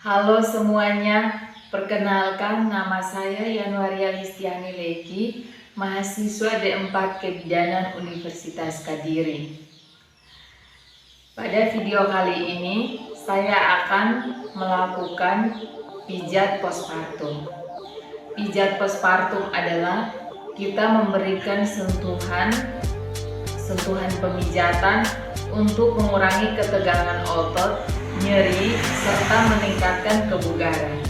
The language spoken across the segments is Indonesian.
Halo semuanya, perkenalkan nama saya Yanuaria Listiani Leki, mahasiswa D4 Kebidanan Universitas Kediri. Pada video kali ini, saya akan melakukan pijat postpartum. Pijat postpartum adalah kita memberikan sentuhan pemijatan untuk mengurangi ketegangan otot, nyeri, serta meningkatkan kebugaran.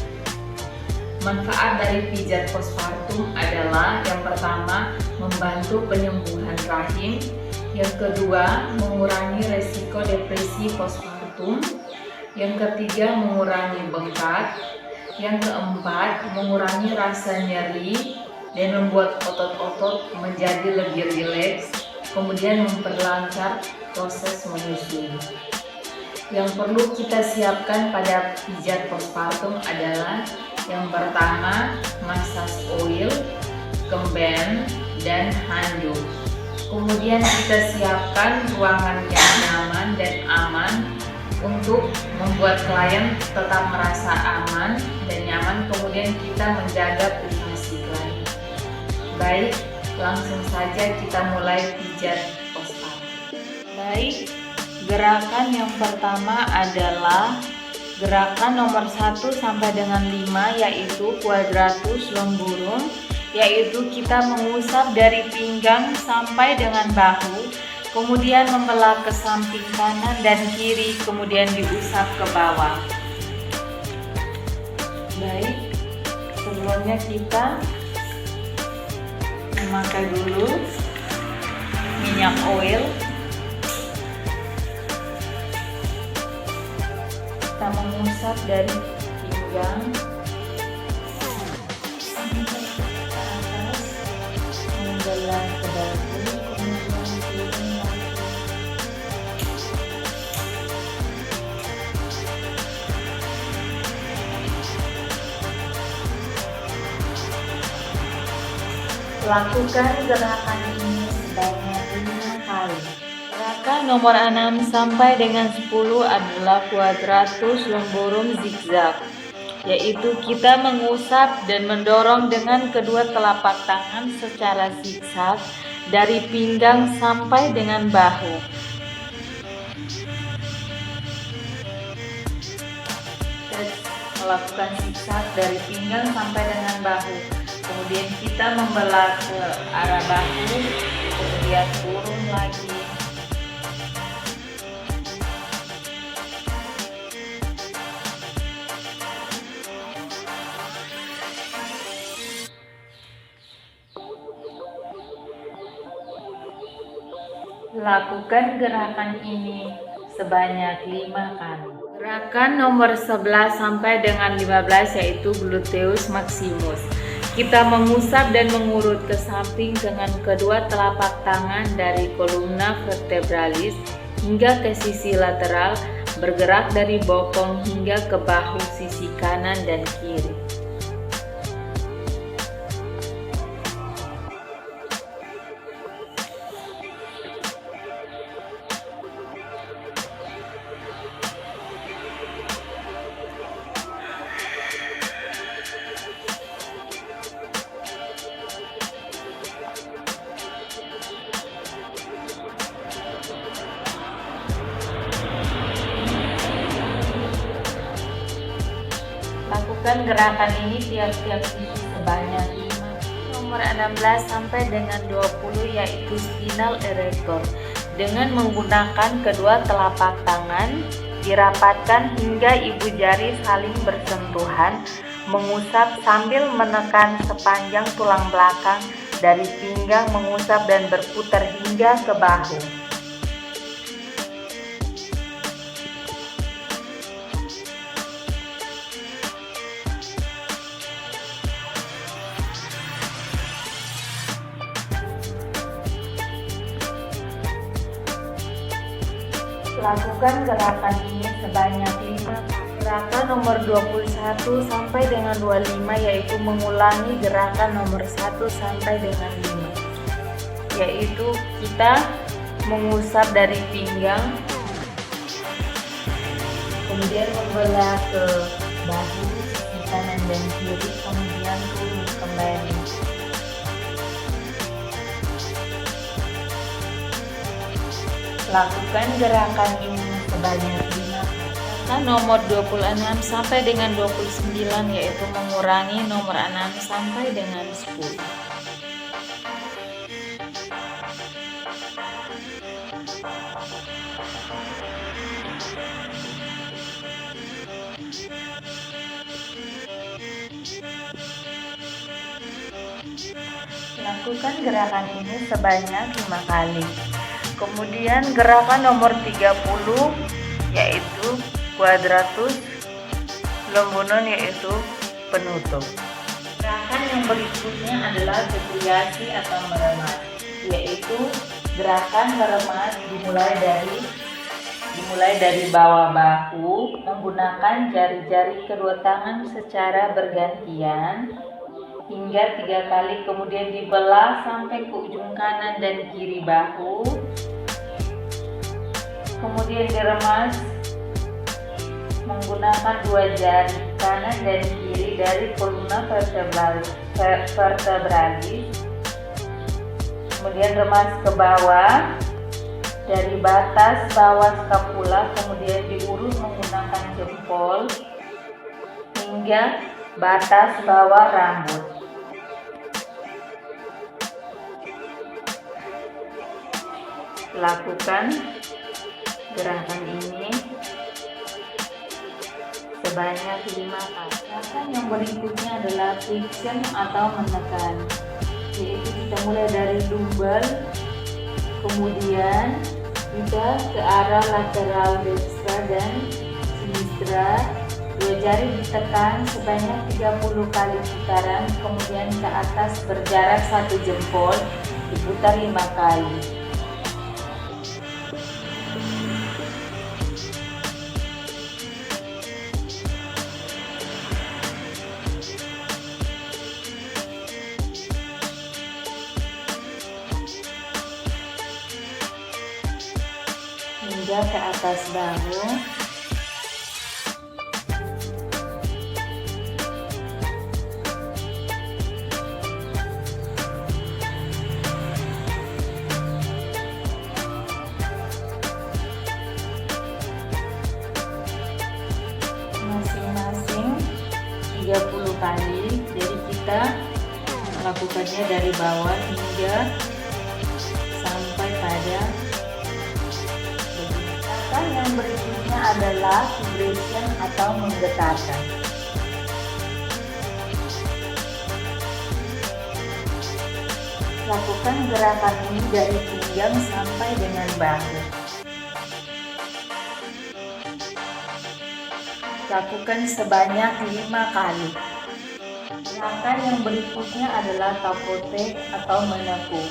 Manfaat dari pijat postpartum adalah yang pertama, membantu penyembuhan rahim, yang kedua, mengurangi resiko depresi postpartum, yang ketiga, mengurangi bengkak, yang keempat, mengurangi rasa nyeri dan membuat otot-otot menjadi lebih rileks, kemudian memperlancar proses menyusui. Yang perlu kita siapkan pada pijat postpartum adalah yang pertama, massage oil, kemben, dan handuk. Kemudian kita siapkan ruangan yang nyaman dan aman untuk membuat klien tetap merasa aman dan nyaman. Kemudian kita menjaga privasi klien. Baik, langsung saja kita mulai pijat postpartum. Baik, gerakan yang pertama adalah gerakan nomor 1 sampai dengan 5, yaitu quadratus longorum, yaitu kita mengusap dari pinggang sampai dengan bahu, kemudian membelah ke samping kanan dan kiri, kemudian diusap ke bawah. Baik, sebelumnya kita memakai dulu minyak oil. Kita mengusap dari pinggang sampai ke atas, membelah ke dagu, kemudian turun lagi. Lakukan gerakan ini sebanyak 5 kali. Gerakan nomor 6 sampai dengan 10 adalah quadratus longorum zigzag, yaitu kita mengusap dan mendorong dengan kedua telapak tangan secara zigzag dari pinggang sampai dengan bahu. Kita melakukan zigzag dari pinggang sampai dengan bahu. Kemudian kita membelah ke arah bahu, kemudian turun lagi. Lakukan gerakan ini sebanyak 5 kali. Gerakan nomor 11 sampai dengan 15 yaitu gluteus maximus. Kita mengusap dan mengurut ke samping dengan kedua telapak tangan dari kolumna vertebralis hingga ke sisi lateral, bergerak dari bokong hingga ke bahu sisi kanan dan kiri. Lakukan gerakan ini tiap-tiap sisi sebanyak 5. Nomor 16 sampai dengan 20 yaitu spinal erector. Dengan menggunakan kedua telapak tangan, dirapatkan hingga ibu jari saling bersentuhan, mengusap sambil menekan sepanjang tulang belakang dari pinggang, mengusap dan berputar hingga ke bahu. Lakukan gerakan ini sebanyak 5. Gerakan nomor 21 sampai dengan 25 yaitu mengulangi gerakan nomor 1 sampai dengan 5. Yaitu kita mengusap dari pinggang, kemudian membelah ke bahu, sisi kanan dan kiri, kemudian turun kembali. Lakukan gerakan ini sebanyak 5 kali. Nomor 26 sampai dengan 29, yaitu mengurangi nomor 6 sampai dengan 10. Lakukan gerakan ini sebanyak 5 kali. Kemudian gerakan nomor 30 yaitu quadratus lembunun, yaitu penutup. Gerakan yang berikutnya adalah deviasi atau meremat, yaitu gerakan meremat dimulai dari bawah bahu menggunakan jari-jari kedua tangan secara bergantian hingga 3 kali, kemudian dibelah sampai ke ujung kanan dan kiri bahu, kemudian diremas menggunakan 2 jari kanan dan kiri dari kolumna vertebralis, kemudian remas ke bawah dari batas bawah skapula, kemudian diurut menggunakan jempol hingga batas bawah rambut. Lakukan gerakan ini sebanyak 5 kali. Gerakan yang berikutnya adalah flexion atau menekan, yaitu kita mulai dari lumbar, kemudian kita ke arah lateral dextra dan sinistra. 2 jari ditekan sebanyak 30 kali putaran, kemudian ke atas berjarak 1 jempol, diputar 5 kali. Hingga ke atas bahu. Masing-masing 30 kali. Jadi kita melakukannya dari bawah hingga sampai pada yang berikutnya adalah vibration atau menggetarkan. Lakukan gerakan ini dari pinggang sampai dengan bahu. Lakukan sebanyak 5 kali. Gerakan yang berikutnya adalah tapote atau menekuk.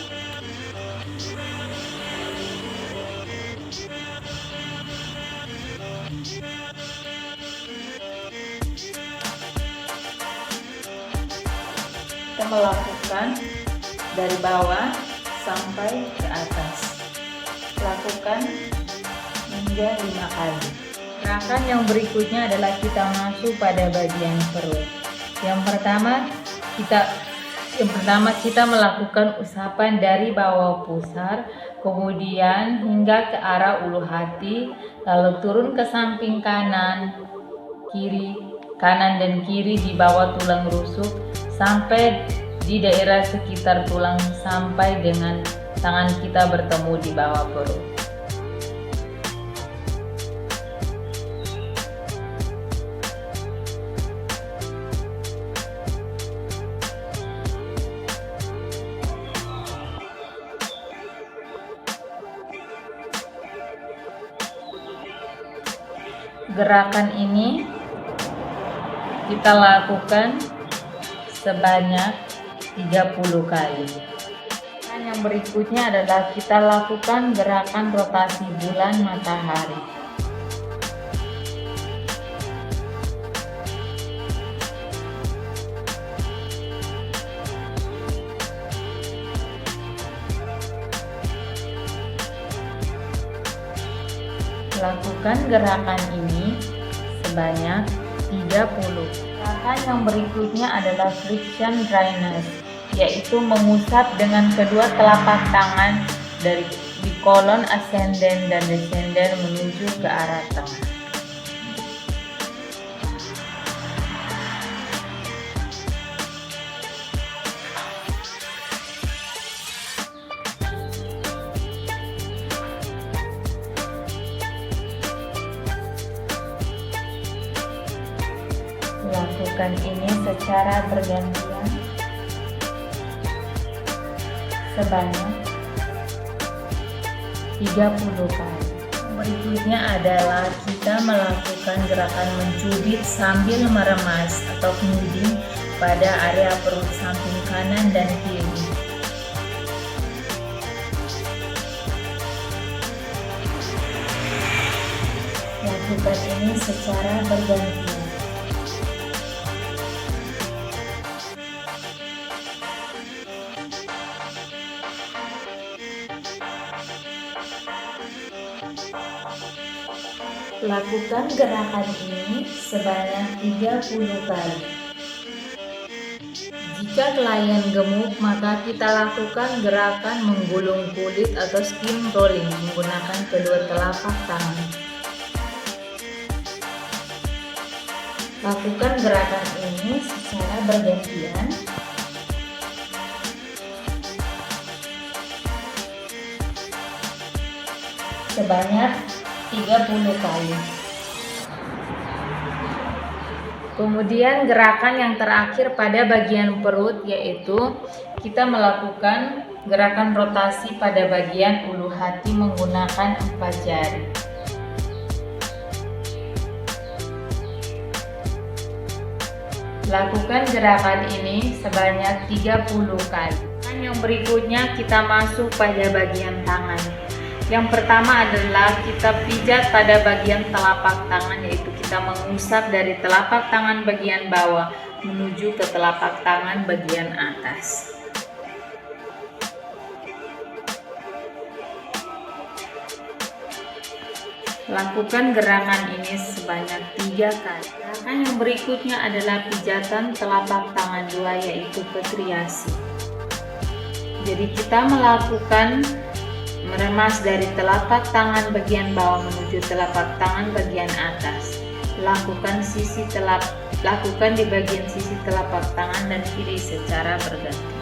Kita melakukan dari bawah sampai ke atas. Lakukan hingga 5 kali. Gerakan yang berikutnya adalah kita masuk pada bagian perut. Yang pertama kita melakukan usapan dari bawah pusar, kemudian hingga ke arah ulu hati, lalu turun ke samping kanan dan kiri di bawah tulang rusuk sampai di daerah sekitar tulang, sampai dengan tangan kita bertemu di bawah perut. Gerakan ini kita lakukan sebanyak 30 kali. Dan yang berikutnya adalah kita lakukan gerakan rotasi bulan matahari. Lakukan gerakan ini sebanyak 30. Gerakan yang berikutnya adalah friction dryness, yaitu mengusap dengan kedua telapak tangan di kolon ascending dan descending menuju ke arah tengah. Lakukan ini secara bergantian sebanyak 30 kali. Berikutnya adalah kita melakukan gerakan mencubit sambil meremas atau kneading pada area perut samping kanan dan kiri. Lakukan ini secara bergantian. Lakukan gerakan ini sebanyak 30 kali. Jika klien gemuk, maka kita lakukan gerakan menggulung kulit atau skin rolling menggunakan kedua telapak tangan. Lakukan gerakan ini secara bergantian. Sebanyak 30 kali. Kemudian gerakan yang terakhir pada bagian perut, yaitu kita melakukan gerakan rotasi pada bagian ulu hati menggunakan 4 jari. Lakukan gerakan ini sebanyak 30 kali. Yang berikutnya kita masuk pada bagian tangan. Yang pertama adalah kita pijat pada bagian telapak tangan, yaitu kita mengusap dari telapak tangan bagian bawah menuju ke telapak tangan bagian atas. Lakukan gerakan ini sebanyak 3 kali. Gerakan yang berikutnya adalah pijatan telapak tangan dua, yaitu petriasi. Jadi kita melakukan meremas dari telapak tangan bagian bawah menuju telapak tangan bagian atas. Lakukan di bagian sisi telapak tangan dan kiri secara bergantian.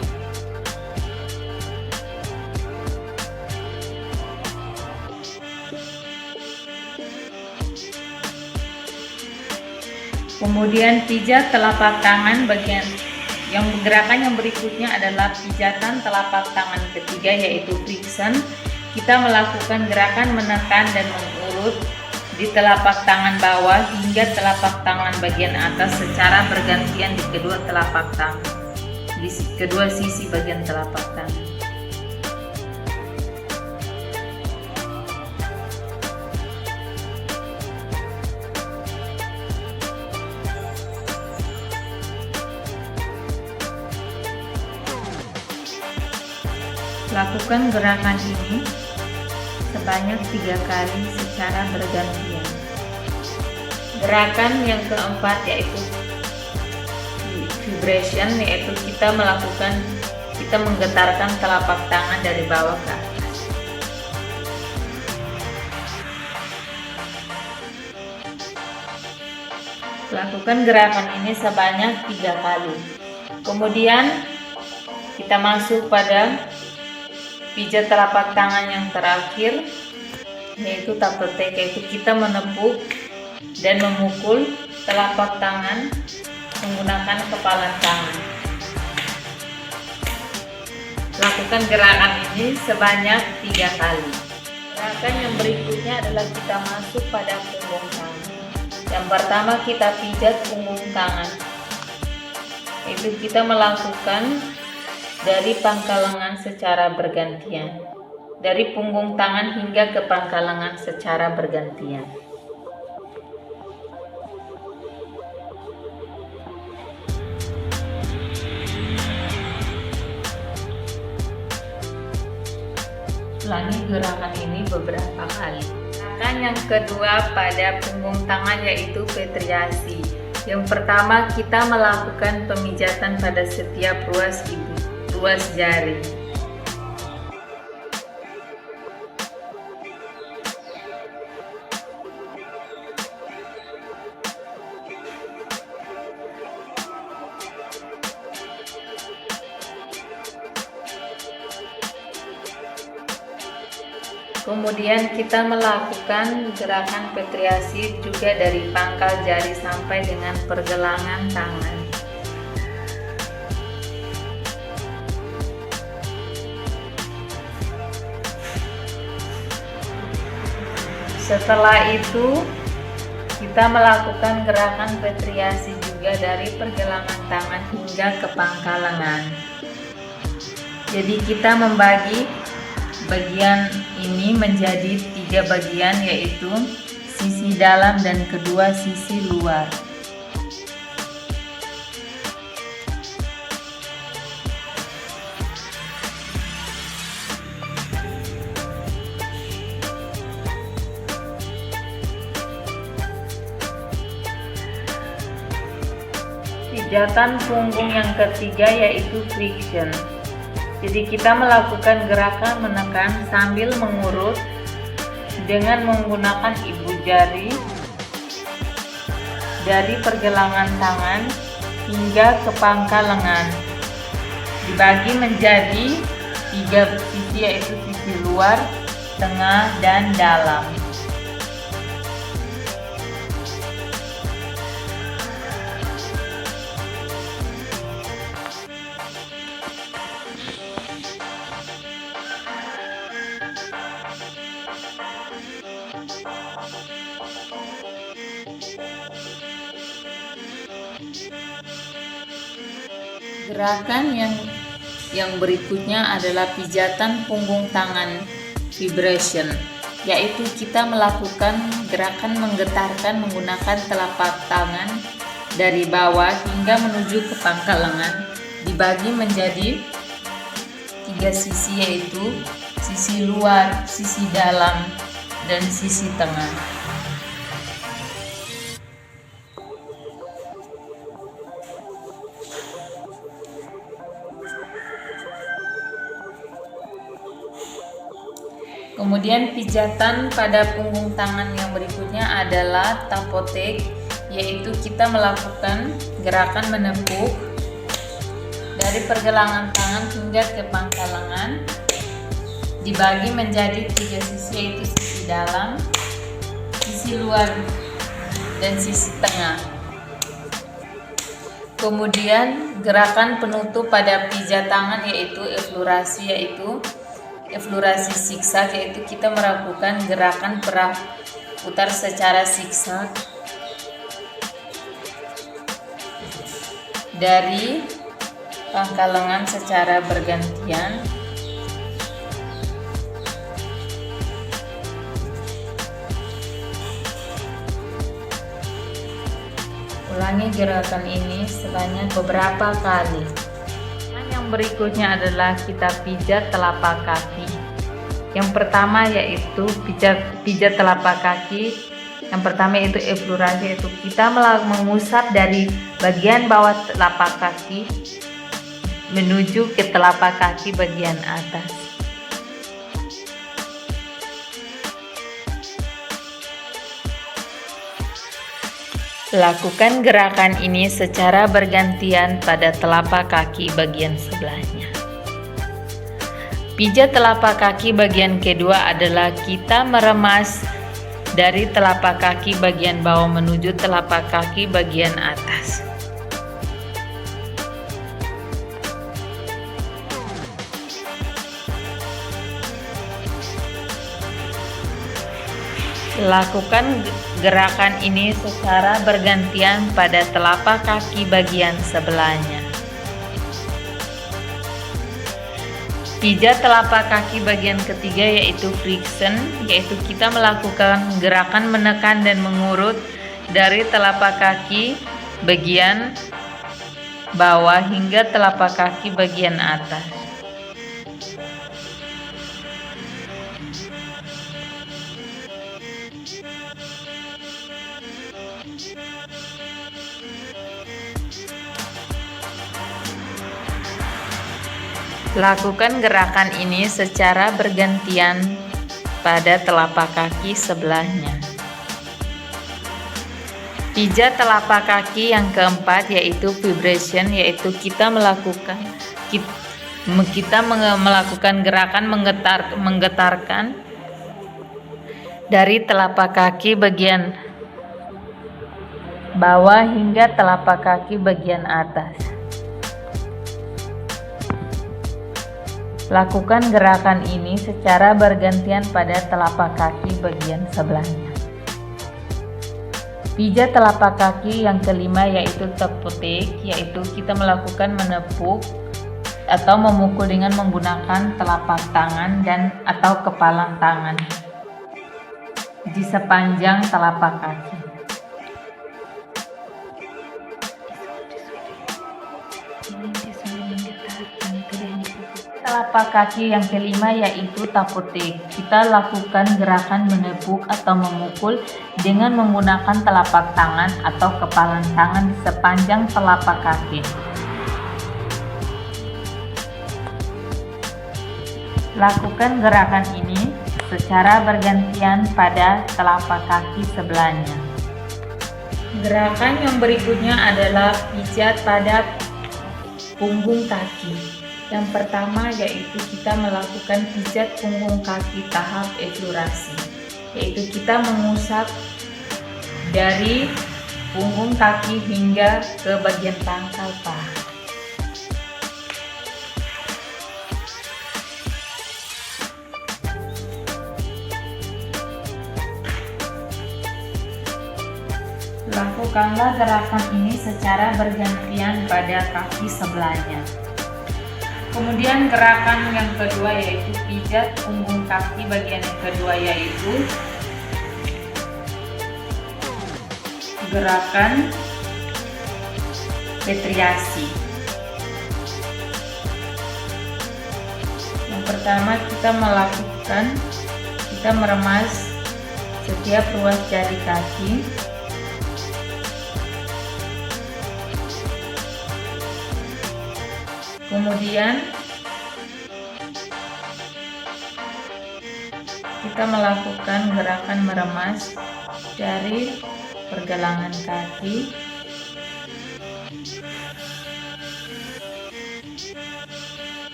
Kemudian pijat telapak tangan bagian. Gerakan yang berikutnya adalah pijatan telapak tangan ketiga, yaitu friction. Kita melakukan gerakan menekan dan mengurut di telapak tangan bawah hingga telapak tangan bagian atas secara bergantian di kedua telapak tangan, di kedua sisi bagian telapak tangan. Lakukan gerakan ini sebanyak 3 kali secara bergantian. Gerakan yang keempat yaitu vibration, yaitu kita menggetarkan telapak tangan dari bawah ke atas. Lakukan gerakan ini sebanyak 3 kali. Kemudian kita masuk pada pijat telapak tangan yang terakhir, yaitu tap tek, yaitu kita menepuk dan memukul telapak tangan menggunakan kepala tangan. Lakukan gerakan ini sebanyak 3 kali. Gerakan yang berikutnya adalah kita masuk pada punggung tangan. Yang pertama kita pijat punggung tangan, yaitu kita melakukan dari pangkal lengan secara bergantian, dari punggung tangan hingga ke pangkal lengan secara bergantian. Ulangi gerakan ini beberapa kali. Gerakan yang kedua pada punggung tangan yaitu petriasi, Yang pertama, kita melakukan pemijatan pada setiap ruas jari. Kemudian kita melakukan gerakan petriasi juga dari pangkal jari sampai dengan pergelangan tangan. Setelah itu kita melakukan gerakan petriasi juga dari pergelangan tangan hingga ke pangkal lengan. Jadi kita membagi bagian ini menjadi 3 bagian, yaitu sisi dalam dan kedua sisi luar. Pijatan punggung yang ketiga yaitu friction. Jadi kita melakukan gerakan menekan sambil mengurut dengan menggunakan ibu jari dari pergelangan tangan hingga ke pangkal lengan. Dibagi menjadi 3 sisi, yaitu sisi luar, tengah, dan dalam. Gerakan yang berikutnya adalah pijatan punggung tangan vibration, yaitu kita melakukan gerakan menggetarkan menggunakan telapak tangan dari bawah hingga menuju ke pangkal lengan. Dibagi menjadi 3 sisi, yaitu sisi luar, sisi dalam, dan sisi tengah. Kemudian pijatan pada punggung tangan yang berikutnya adalah tapotek, yaitu kita melakukan gerakan menepuk dari pergelangan tangan hingga ke pangkal lengan. Dibagi menjadi 3 sisi, yaitu sisi dalam, sisi luar, dan sisi tengah. Kemudian gerakan penutup pada pijat tangan yaitu eflurasi zigzag, yaitu kita melakukan gerakan putar secara zigzag dari pangkal lengan secara bergantian. Ulangi gerakan ini sebanyak beberapa kali. Yang berikutnya adalah kita pijat telapak kaki. Yang pertama yaitu pijat telapak kaki. Yang pertama yaitu eflurasi, yaitu kita mengusap dari bagian bawah telapak kaki menuju ke telapak kaki bagian atas. Lakukan gerakan ini secara bergantian pada telapak kaki bagian sebelahnya. Pijat telapak kaki bagian kedua adalah kita meremas dari telapak kaki bagian bawah menuju telapak kaki bagian atas. Lakukan gerakan ini secara bergantian pada telapak kaki bagian sebelahnya. Pijat telapak kaki bagian ketiga yaitu friction, yaitu kita melakukan gerakan menekan dan mengurut dari telapak kaki bagian bawah hingga telapak kaki bagian atas. Lakukan gerakan ini secara bergantian pada telapak kaki sebelahnya. Pijat telapak kaki yang keempat yaitu vibration, yaitu kita melakukan gerakan menggetarkan dari telapak kaki bagian bawah hingga telapak kaki bagian atas. Lakukan gerakan ini secara bergantian pada telapak kaki bagian sebelahnya. Pijat telapak kaki yang kelima yaitu teputik, yaitu kita melakukan menepuk atau memukul dengan menggunakan telapak tangan dan atau kepalan tangan di sepanjang telapak kaki. Telapak kaki yang kelima yaitu taputik. Kita lakukan gerakan menepuk atau memukul dengan menggunakan telapak tangan atau kepalan tangan di sepanjang telapak kaki. Lakukan gerakan ini secara bergantian pada telapak kaki sebelahnya. Gerakan yang berikutnya adalah pijat pada punggung kaki. Yang pertama yaitu kita melakukan pijat punggung kaki tahap eksplorasi, yaitu kita mengusap dari punggung kaki hingga ke bagian pangkal paha. Lakukanlah gerakan ini secara bergantian pada kaki sebelahnya. Kemudian gerakan yang kedua yaitu pijat punggung kaki bagian yang kedua yaitu gerakan petriasi. Yang pertama kita meremas setiap ruas jari kaki. Kemudian kita melakukan gerakan meremas dari pergelangan kaki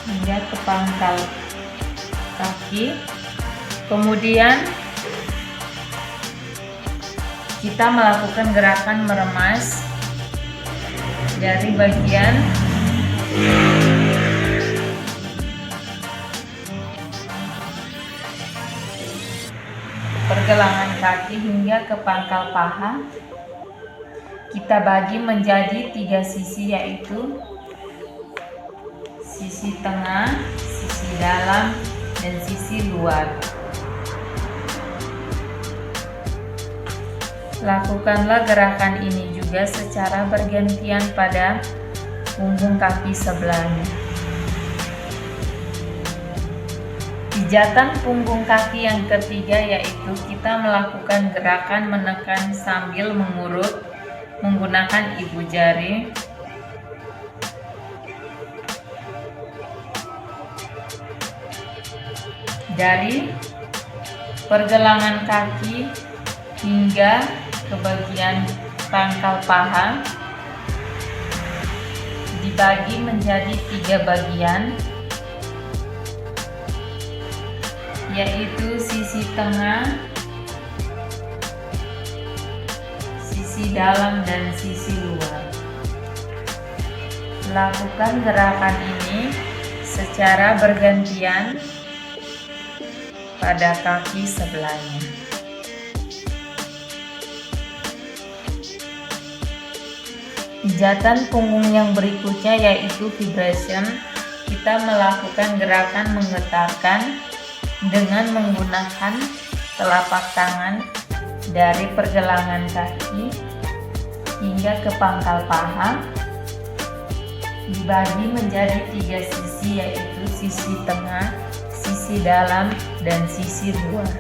hingga ke pangkal kaki. Kemudian kita melakukan gerakan meremas dari bagian pergelangan kaki hingga ke pangkal paha. Kita bagi menjadi 3 sisi, yaitu sisi tengah, sisi dalam, dan sisi luar. Lakukanlah gerakan ini juga secara bergantian pada punggung kaki sebelahnya. Pijatan punggung kaki yang ketiga yaitu kita melakukan gerakan menekan sambil mengurut menggunakan ibu jari. Dari pergelangan kaki hingga ke bagian pangkal paha, dibagi menjadi 3 bagian, yaitu sisi tengah, sisi dalam, dan sisi luar. Lakukan gerakan ini secara bergantian pada kaki sebelahnya. Pijatan punggung yang berikutnya yaitu vibration. Kita melakukan gerakan menggetarkan dengan menggunakan telapak tangan dari pergelangan kaki hingga ke pangkal paha, dibagi menjadi 3 sisi, yaitu sisi tengah, sisi dalam, dan sisi luar.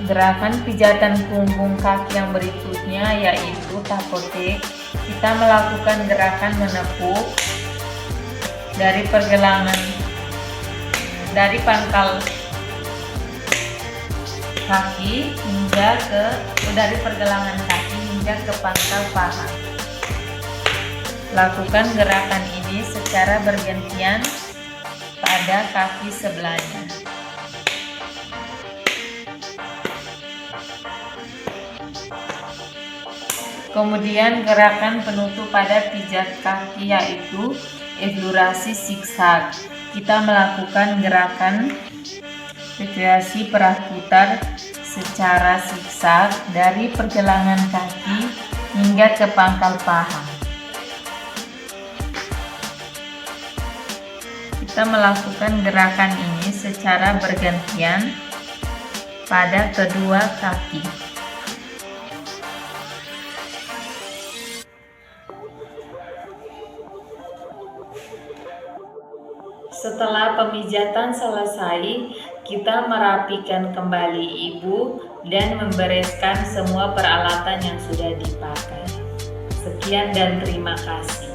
Gerakan pijatan punggung kaki yang berikutnya yaitu tapotek. Kita melakukan gerakan menepuk dari pangkal kaki dari pergelangan kaki hingga ke pangkal paha. Lakukan gerakan ini secara bergantian pada kaki sebelahnya. Kemudian gerakan penutup pada pijat kaki yaitu eflurasi zigzag. Kita melakukan gerakan eflurasi perakutar secara zigzag dari pergelangan kaki hingga ke pangkal paha. Kita melakukan gerakan ini secara bergantian pada kedua kaki. Setelah pemijatan selesai, kita merapikan kembali ibu dan membereskan semua peralatan yang sudah dipakai. Sekian dan terima kasih.